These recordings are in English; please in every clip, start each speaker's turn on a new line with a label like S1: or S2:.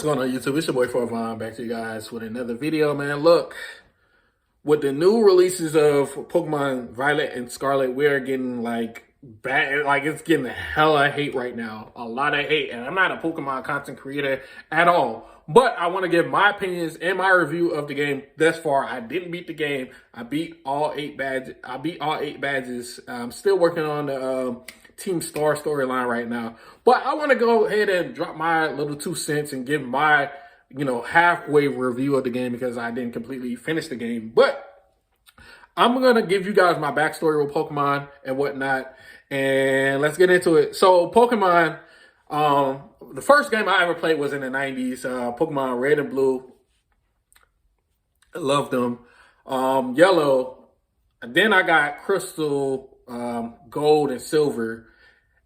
S1: What's going on YouTube? It's your boy Farvon back to you guys with another video, man. Look, with the new releases of Pokemon Violet and Scarlet, we are getting like bad, like it's getting hella hate right now. A lot of hate, and I'm not a Pokemon content creator at all. But I want to give my opinions and my review of the game thus far. I didn't beat the game. I beat all 8 badges. I beat all 8 badges. I'm still working on the Team Star storyline right now. But I want to go ahead and drop my little 2 cents and give my, halfway review of the game because I didn't completely finish the game. But I'm going to give you guys my backstory with Pokemon and whatnot. And let's get into it. So Pokemon, the first game I ever played was in the 90s. Pokemon Red and Blue. I loved them. Yellow. And then I got Crystal, Gold, and Silver.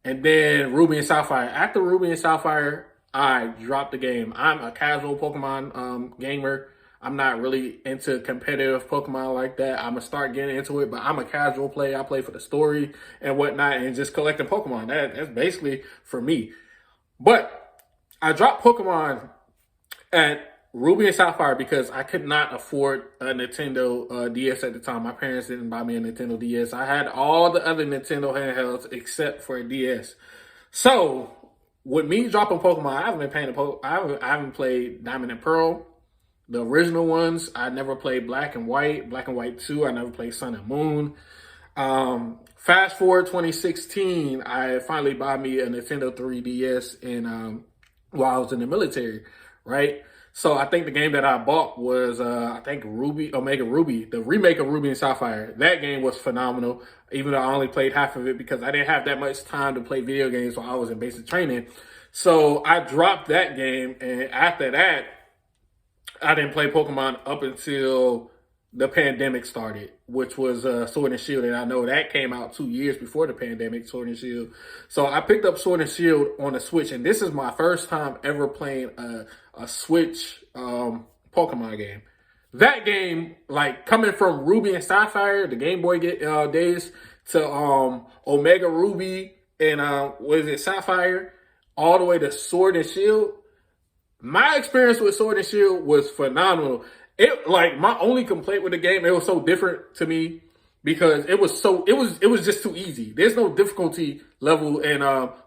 S1: And then Ruby and Sapphire. After Ruby and Sapphire, I dropped the game. I'm a casual Pokemon gamer. I'm not really into competitive Pokemon like that. I'm going to start getting into it, but I'm a casual player. I play for the story and whatnot and just collecting Pokemon. That's basically for me. But I dropped Pokemon at Ruby and Sapphire because I could not afford a Nintendo DS at the time. My parents didn't buy me a Nintendo DS. I had all the other Nintendo handhelds except for a DS. So with me dropping Pokemon, I haven't been playing I haven't played Diamond and Pearl, the original ones. I never played Black and White, Black and White 2. I never played Sun and Moon. Fast forward 2016, I finally bought me a Nintendo 3DS while I was in the military, right? So I think the game that I bought was, I think Omega Ruby, the remake of Ruby and Sapphire. That game was phenomenal, even though I only played half of it because I didn't have that much time to play video games while I was in basic training. So I dropped that game, and after that, I didn't play Pokemon up until the pandemic started, which was Sword and Shield. And I know that came out 2 years before the pandemic, Sword and Shield. So I picked up Sword and Shield on the Switch, and this is my first time ever playing a Switch Pokemon game. That game, like coming from Ruby and Sapphire, the Game Boy days, to Omega Ruby and Sapphire, all the way to Sword and Shield. My experience with Sword and Shield was phenomenal. My only complaint with the game, it was so different to me because it was just too easy. There's no difficulty level in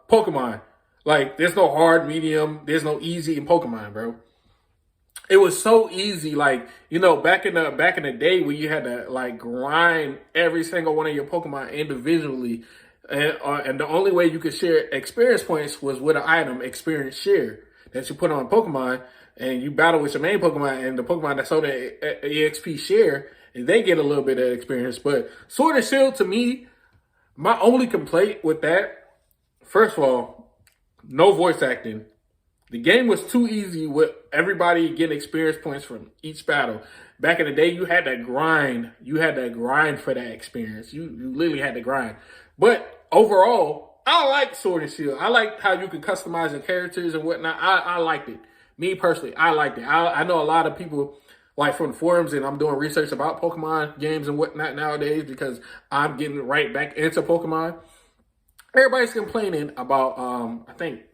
S1: Pokemon. Like there's no hard, medium, there's no easy in Pokemon, bro. It was so easy, like, back in the day when you had to like grind every single one of your Pokemon individually, and the only way you could share experience points was with an item, experience share, that you put on Pokemon, and you battle with your main Pokemon, and the Pokemon that sold the EXP share, and they get a little bit of experience. But Sword and Shield, to me, my only complaint with that, first of all, no voice acting. The game was too easy with everybody getting experience points from each battle. Back in the day, you had to grind. You had to grind for that experience. You literally had to grind. But overall, I like Sword and Shield. I like how you can customize your characters and whatnot. I liked it. Me personally, I liked it. I know a lot of people, like from the forums, and I'm doing research about Pokemon games and whatnot nowadays because I'm getting right back into Pokemon. Everybody's complaining about, I think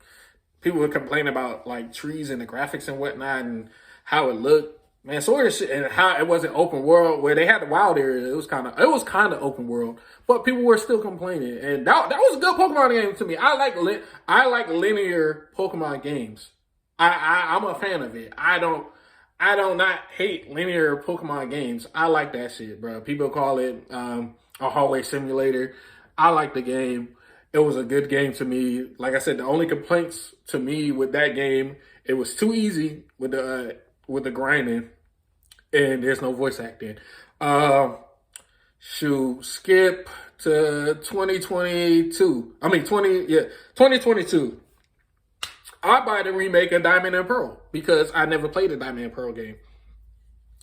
S1: people were complaining about like trees and the graphics and whatnot and how it looked. Man, Sword and Shield, and how it wasn't open world where they had the wild area. It was kind of open world, but people were still complaining. And that was a good Pokemon game to me. I like linear Pokemon games. I'm a fan of it. I don't not hate linear Pokemon games. I like that shit, bro. People call it a hallway simulator. I like the game. It was a good game to me. Like I said, the only complaints to me with that game, it was too easy with the grinding, and there's no voice acting. Skip to 2022. 2022. I buy the remake of Diamond and Pearl because I never played a Diamond and Pearl game.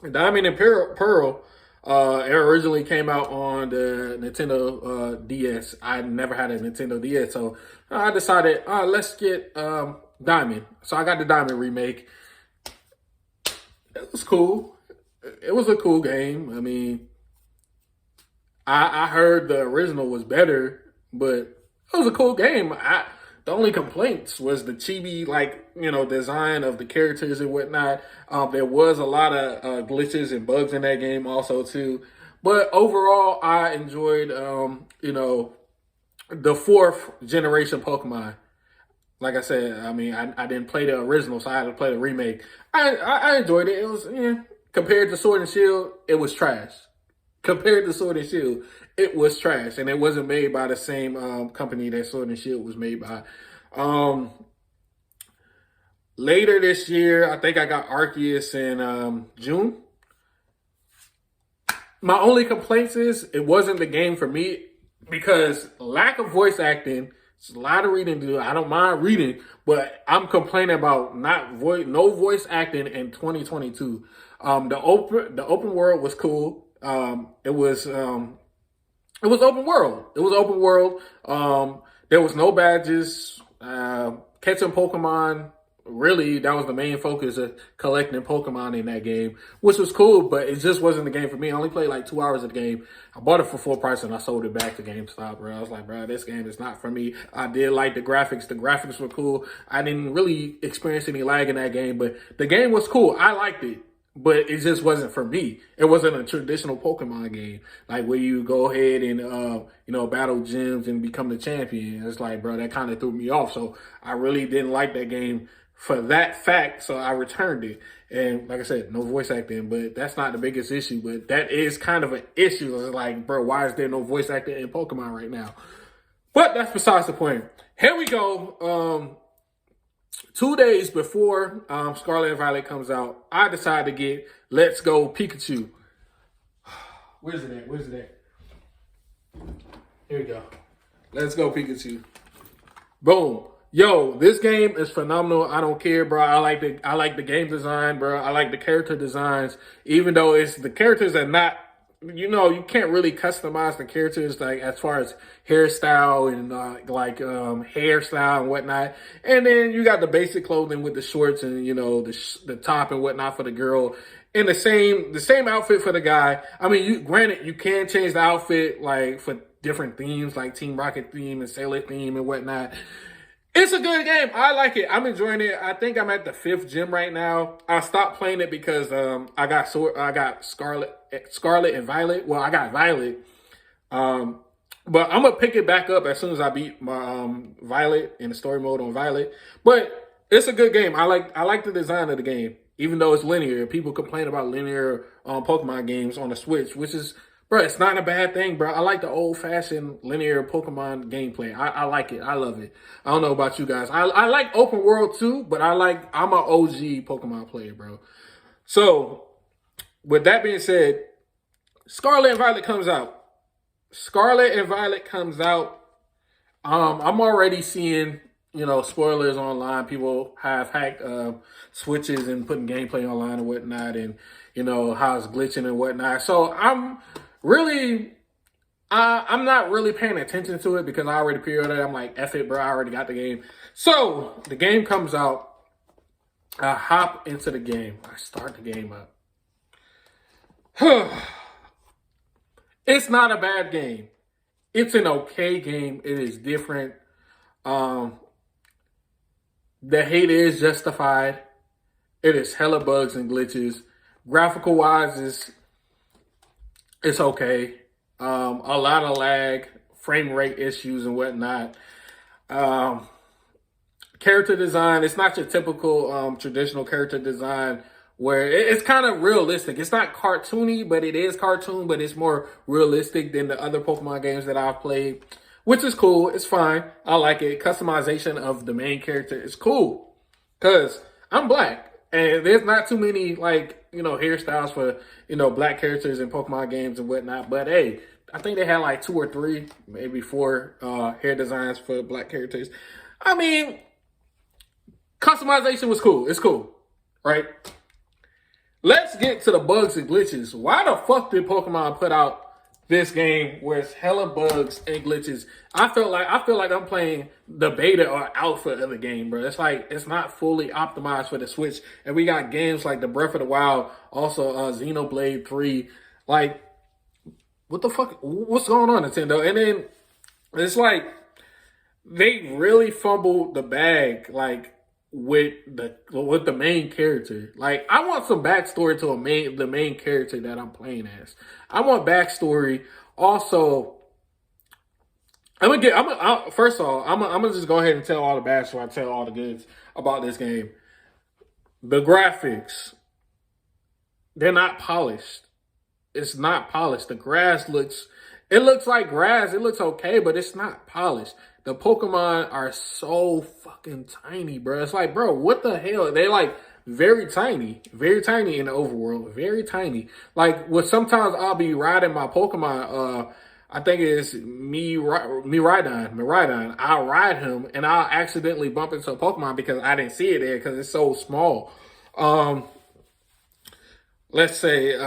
S1: Diamond and Pearl it originally came out on the Nintendo DS. I never had a Nintendo DS, so I decided, let's get Diamond. So I got the Diamond remake. It was cool. It was a cool game. I mean, I heard the original was better, but it was a cool game. The only complaints was the chibi, like, design of the characters and whatnot. There was a lot of glitches and bugs in that game also too. But overall, I enjoyed, the fourth generation Pokemon. Like I said, I mean, I didn't play the original, so I had to play the remake. I enjoyed it. It was, compared to Sword and Shield, it was trash. Compared to Sword and Shield, it was trash, and it wasn't made by the same company that Sword and Shield was made by. Later this year, I think I got Arceus in June. My only complaints is it wasn't the game for me because lack of voice acting. It's a lot of reading to do. I don't mind reading, but I'm complaining about no voice acting in 2022. The open world was cool. It was open world. It was open world. There was no badges. Catching Pokemon, really, that was the main focus of collecting Pokemon in that game, which was cool, but it just wasn't the game for me. I only played like 2 hours of the game. I bought it for full price and I sold it back to GameStop, bro. I was like, bro, this game is not for me. I did like the graphics. The graphics were cool. I didn't really experience any lag in that game, but the game was cool. I liked it. But it just wasn't for me. It wasn't a traditional Pokemon game, like where you go ahead and, battle gyms and become the champion. It's like, bro, that kind of threw me off. So I really didn't like that game for that fact. So I returned it. And like I said, no voice acting, but that's not the biggest issue. But that is kind of an issue. It's like, bro, why is there no voice acting in Pokemon right now? But that's besides the point. Here we go. 2 days before Scarlet and Violet comes out, I decided to get Let's Go Pikachu. Where's it at? Here we go. Let's Go Pikachu. Boom. Yo, this game is phenomenal. I don't care, bro. I like the game design, bro. I like the character designs, even though the characters are not. You can't really customize the characters, like as far as hairstyle and hairstyle and whatnot. And then you got the basic clothing with the shorts and the top and whatnot for the girl, and the same outfit for the guy. I mean, granted you can change the outfit like for different themes, like Team Rocket theme and Sailor theme and whatnot. It's a good game. I like it. I'm enjoying it. I think I'm at the 5th gym right now. I stopped playing it because I got Scarlet and Violet. Well, I got Violet. But I'm gonna pick it back up as soon as I beat my Violet in the story mode on Violet. But it's a good game. I like the design of the game, even though it's linear. People complain about linear Pokemon games on the Switch, which is, bro, it's not a bad thing, bro. I like the old-fashioned linear Pokemon gameplay. I like it. I love it. I don't know about you guys. I like open world too, but I'm an OG Pokemon player, bro. So, with that being said, Scarlet and Violet comes out. I'm already seeing, spoilers online. People have hacked Switches and putting gameplay online and whatnot, and, how it's glitching and whatnot. So, I'm not really paying attention to it because I already pre-ordered it. I'm like, F it, bro. I already got the game. So the game comes out. I hop into the game. I start the game up. It's not a bad game. It's an okay game. It is different. The hate is justified. It is hella bugs and glitches. Graphical wise, it's okay. A lot of lag, frame rate issues and whatnot. Character design, it's not your typical traditional character design where it's kind of realistic. It's not cartoony, but it is cartoon, but it's more realistic than the other Pokemon games that I've played, which is cool. It's fine. I like it. Customization of the main character is cool because I'm black. And there's not too many, hairstyles for, black characters in Pokemon games and whatnot. But, hey, I think they had, 2 or 3, maybe 4 hair designs for black characters. I mean, customization was cool. It's cool, right? Let's get to the bugs and glitches. Why the fuck did Pokemon put out this game where it's hella bugs and glitches? I feel like I'm playing the beta or alpha of the game, bro. It's not fully optimized for the Switch. And we got games like the Breath of the Wild, also Xenoblade 3. Like, what the fuck? What's going on, Nintendo? And then it's like they really fumbled the bag, like with the main character. Like, I want some backstory to the main character that I'm playing as. I want backstory. Also, first of all, I'm gonna just go ahead and tell all the bad before I tell all the goods about this game. The graphics, they're not polished. It's not polished. The grass it looks like grass. It looks okay, but it's not polished. The Pokemon are so fucking tiny, bro. It's like, bro, what the hell? They're like very tiny in the overworld, very tiny. Like, sometimes I'll be riding my Pokemon. I think it's Miraidon. I'll ride him and I'll accidentally bump into a Pokemon because I didn't see it there because it's so small. Let's say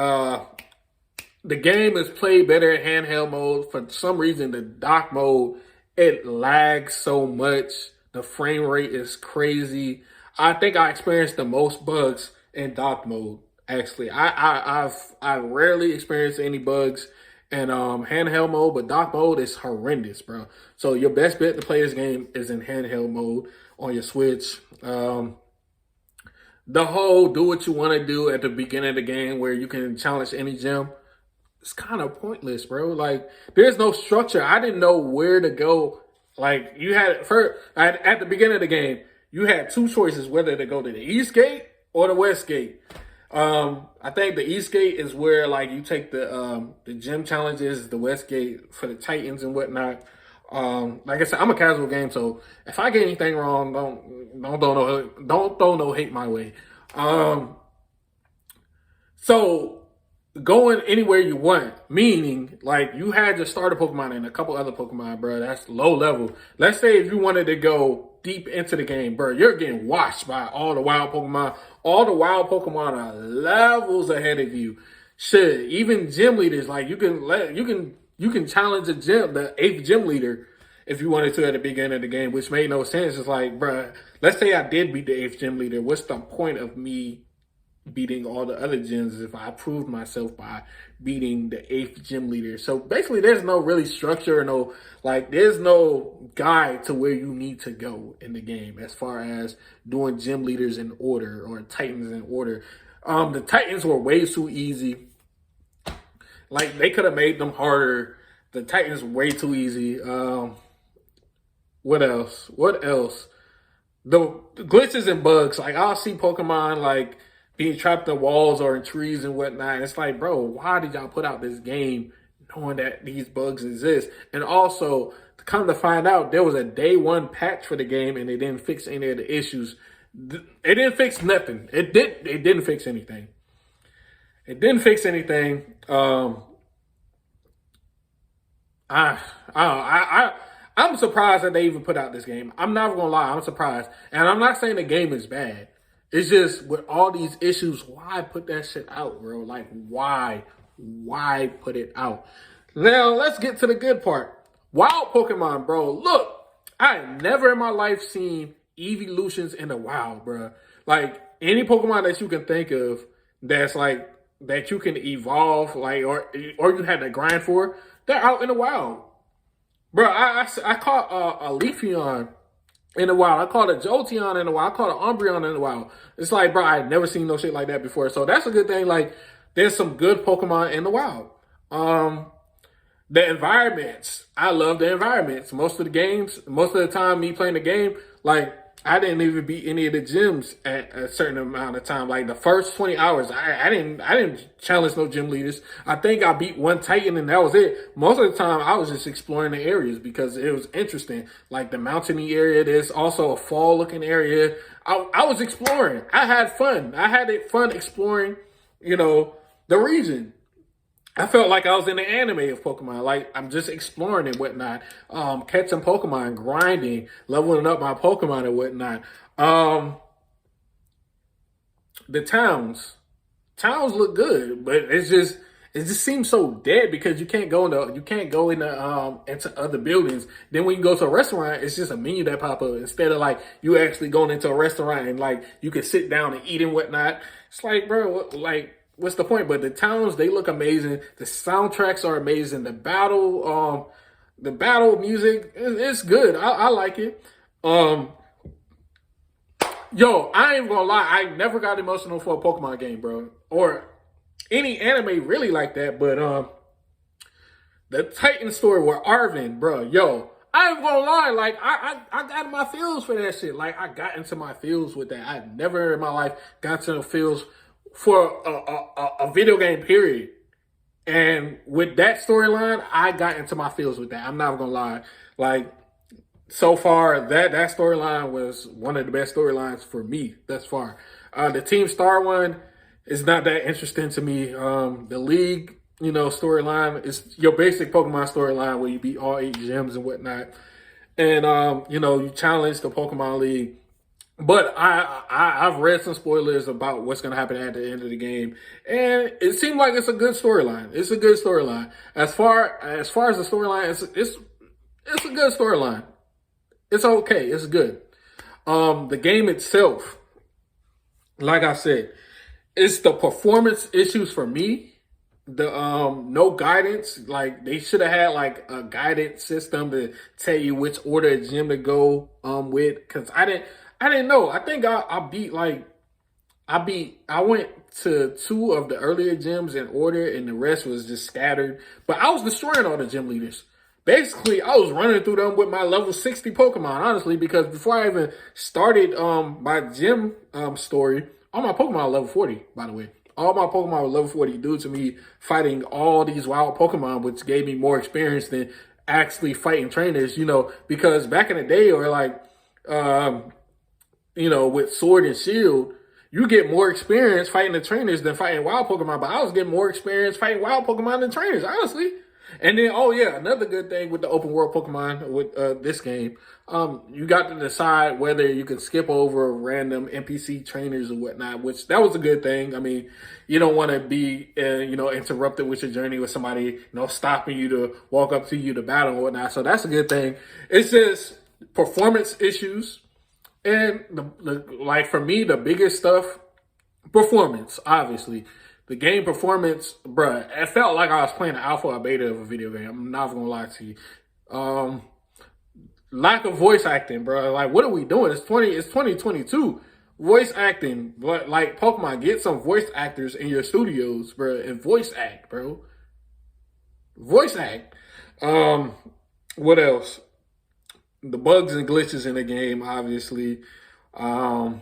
S1: the game is played better in handheld mode. For some reason, the dock mode, it lags so much. The frame rate is crazy. I think I experienced the most bugs in dock mode. Actually, I rarely experienced any bugs in handheld mode, but dock mode is horrendous, bro. So your best bet to play this game is in handheld mode on your Switch. The whole do what you want to do at the beginning of the game where you can challenge any gym, it's kind of pointless, bro. Like, there's no structure. I didn't know where to go. Like, at the beginning of the game, you had two choices whether to go to the East Gate or the West Gate. I think the East Gate is where, like, you take the gym challenges, the West Gate for the Titans and whatnot. Like I said, I'm a casual game, so if I get anything wrong, don't throw no hate my way. So going anywhere you want, meaning like you had your starter Pokemon and a couple other Pokemon, bro. That's low level. Let's say if you wanted to go deep into the game, bro, you're getting washed by all the wild Pokemon. All the wild Pokemon are levels ahead of you. Shit, even gym leaders, like you can challenge the 8th gym leader if you wanted to at the beginning of the game, which made no sense. It's like, bro, let's say I did beat the 8th gym leader. What's the point of me beating all the other gyms if I proved myself by beating the 8th gym leader? So basically, there's no really structure, there's no guide to where you need to go in the game as far as doing gym leaders in order or Titans in order. The Titans were way too easy. Like, they could have made them harder. The Titans were way too easy. What else? The glitches and bugs. Like, I'll see Pokemon, like, being trapped in walls or in trees and whatnot. And it's like, bro, why did y'all put out this game knowing that these bugs exist? And also, to come to find out, there was a day one patch for the game and they didn't fix any of the issues. It didn't fix nothing. It didn't fix anything. It didn't fix anything. I'm surprised that they even put out this game. I'm not gonna lie, I'm surprised. And I'm not saying the game is bad. It's just with all these issues, why put that shit out, bro? Like, why? Why put it out? Now, let's get to the good part. Wild Pokemon, bro. Look, I have never in my life seen evolutions in the wild, bro. Like, any Pokemon that you can think of that's like, that you can evolve, like, or you had to grind for, they're out in the wild. Bro, I caught a Leafeon in the wild. I caught a Jolteon in the wild. I caught an Umbreon in the wild. It's like, bro, I had never seen no shit like that before. So that's a good thing. Like, there's some good Pokemon in the wild. The environments. I love the environments. Most of the time, me playing the game, like, I didn't even beat any of the gyms at a certain amount of time. Like, the first 20 hours, I didn't challenge no gym leaders. I think I beat one Titan and that was it. Most of the time, I was just exploring the areas because it was interesting. Like the mountainy area, there's also a fall-looking area. I was exploring. I had fun. I had fun exploring, the region. I felt like I was in the anime of Pokemon. Like, I'm just exploring and whatnot. Catching Pokemon, grinding, leveling up my Pokemon and whatnot. The towns look good, but it just seems so dead because you can't go into other buildings. Then when you go to a restaurant, it's just a menu that pop up instead of like you actually going into a restaurant and like you can sit down and eat and whatnot. It's like, bro, what's the point? But the towns, they look amazing. The soundtracks are amazing. The the battle music, it's good. I like it. Yo, I ain't gonna lie. I never got emotional for a Pokemon game, bro, or any anime really like that. But the Titan story with Arvin, bro, yo, I ain't gonna lie. Like I got in my feels for that shit. Like I got into my feels with that. I never in my life got into the feels for a video game. Period. And with that storyline, I got into my feels with that. I'm not gonna lie. Like so far, that storyline was one of the best storylines for me thus far. The Team Star one is not that interesting to me. The League, storyline is your basic Pokemon storyline where you beat all 8 gyms and whatnot, and you challenge the Pokemon League. But I've read some spoilers about what's going to happen at the end of the game, and it seemed like it's a good storyline. It's a good storyline. As far as the storyline, it's a good storyline. It's okay. It's good. The game itself, like I said, it's the performance issues for me. The no guidance. Like they should have had like a guidance system to tell you which order of gym to go with. Because I didn't know. I think I went to 2 of the earlier gyms in order, and the rest was just scattered. But I was destroying all the gym leaders. Basically, I was running through them with my level 60 Pokemon, honestly, because before I even started my gym story, all my Pokemon were level 40, by the way. All my Pokemon were level 40 due to me fighting all these wild Pokemon, which gave me more experience than actually fighting trainers, because back in the day, or like, with Sword and Shield, you get more experience fighting the trainers than fighting wild Pokemon, but I was getting more experience fighting wild Pokemon than trainers, honestly. And then, another good thing with the open world Pokemon with this game, you got to decide whether you can skip over random NPC trainers or whatnot, which that was a good thing. I mean, you don't want to be, interrupted with your journey with somebody, stopping you to walk up to you to battle and whatnot. So that's a good thing. It's just performance issues. And like for me, the biggest stuff, performance, obviously. The game performance, bruh, it felt like I was playing an alpha or beta of a video game. I'm not gonna lie to you. Lack of voice acting, bruh. Like, what are we doing? It's 2022. Voice acting, but like Pokemon, get some voice actors in your studios, bruh, and voice act, bro. Voice act. What else? The bugs and glitches in the game, obviously. But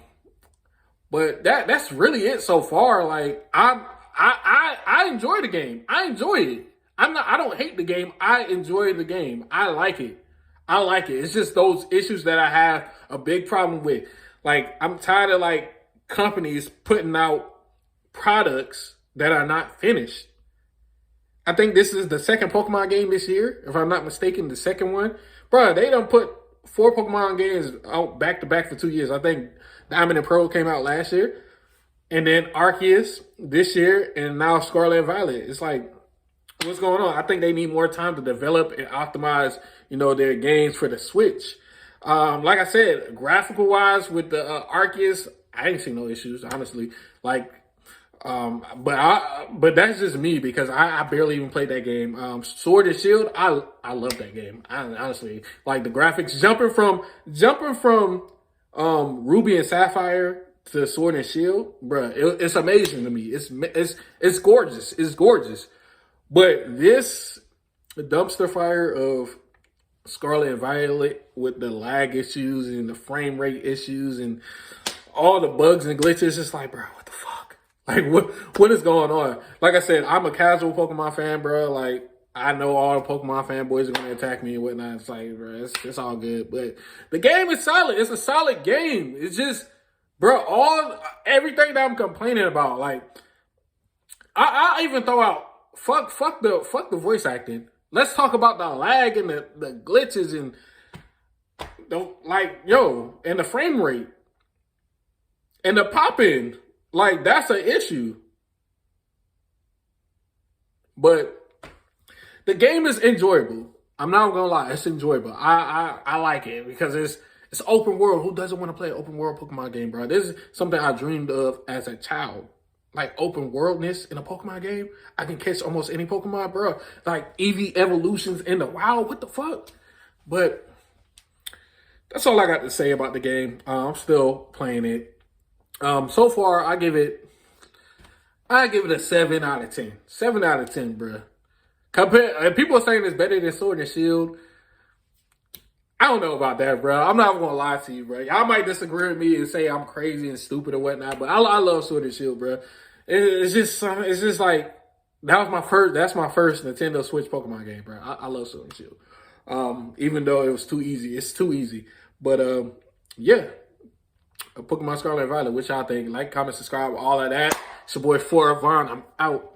S1: that's really it so far. Like I enjoy the game. I enjoy it. I don't hate the game. I enjoy the game. I like it. It's just those issues that I have a big problem with. Like I'm tired of like companies putting out products that are not finished. I think this is the second Pokemon game this year, if I'm not mistaken, the second one. Bro, they done put 4 Pokemon games out back to back for 2 years. I think Diamond and Pearl came out last year, and then Arceus this year, and now Scarlet and Violet. It's like, what's going on? I think they need more time to develop and optimize, their games for the Switch. Like I said, graphical wise with the Arceus, I ain't seen no issues, honestly. Like, but that's just me because I barely even played that game. Sword and Shield, I love that game. Honestly, like the graphics jumping from Ruby and Sapphire to Sword and Shield, bruh, it's amazing to me. It's gorgeous. It's gorgeous. But this dumpster fire of Scarlet and Violet with the lag issues and the frame rate issues and all the bugs and glitches, it's like, bro, what the fuck? Like, what is going on? Like I said, I'm a casual Pokemon fan, bro. Like, I know all the Pokemon fanboys are going to attack me and whatnot. It's like, bro, it's all good. But the game is solid. It's a solid game. It's just, bro, everything that I'm complaining about, like, I even throw out, fuck the voice acting. Let's talk about the lag and the glitches and and the frame rate and the pop-in. Like, that's an issue. But the game is enjoyable. I'm not gonna lie, it's enjoyable. I like it because it's open world. Who doesn't want to play an open world Pokemon game, bro? This is something I dreamed of as a child. like open worldness in a Pokemon game. I can catch almost any Pokemon, bro. Like EV evolutions in the wild. What the fuck? But that's all I got to say about the game. I'm still playing it. So far, I give it a 7 out of 10. 7 out of 10, bro. People are saying it's better than Sword and Shield. I don't know about that, bro. I'm not gonna lie to you, bro. Y'all might disagree with me and say I'm crazy and stupid or whatnot, but I love Sword and Shield, bro. It's just like that's my first Nintendo Switch Pokemon game, bro. I love Sword and Shield. Even though it was too easy, it's too easy. But yeah, Pokemon Scarlet and Violet. Which y'all think? Like, comment, subscribe, all of that. It's your boy 4 Vaughn. I'm out.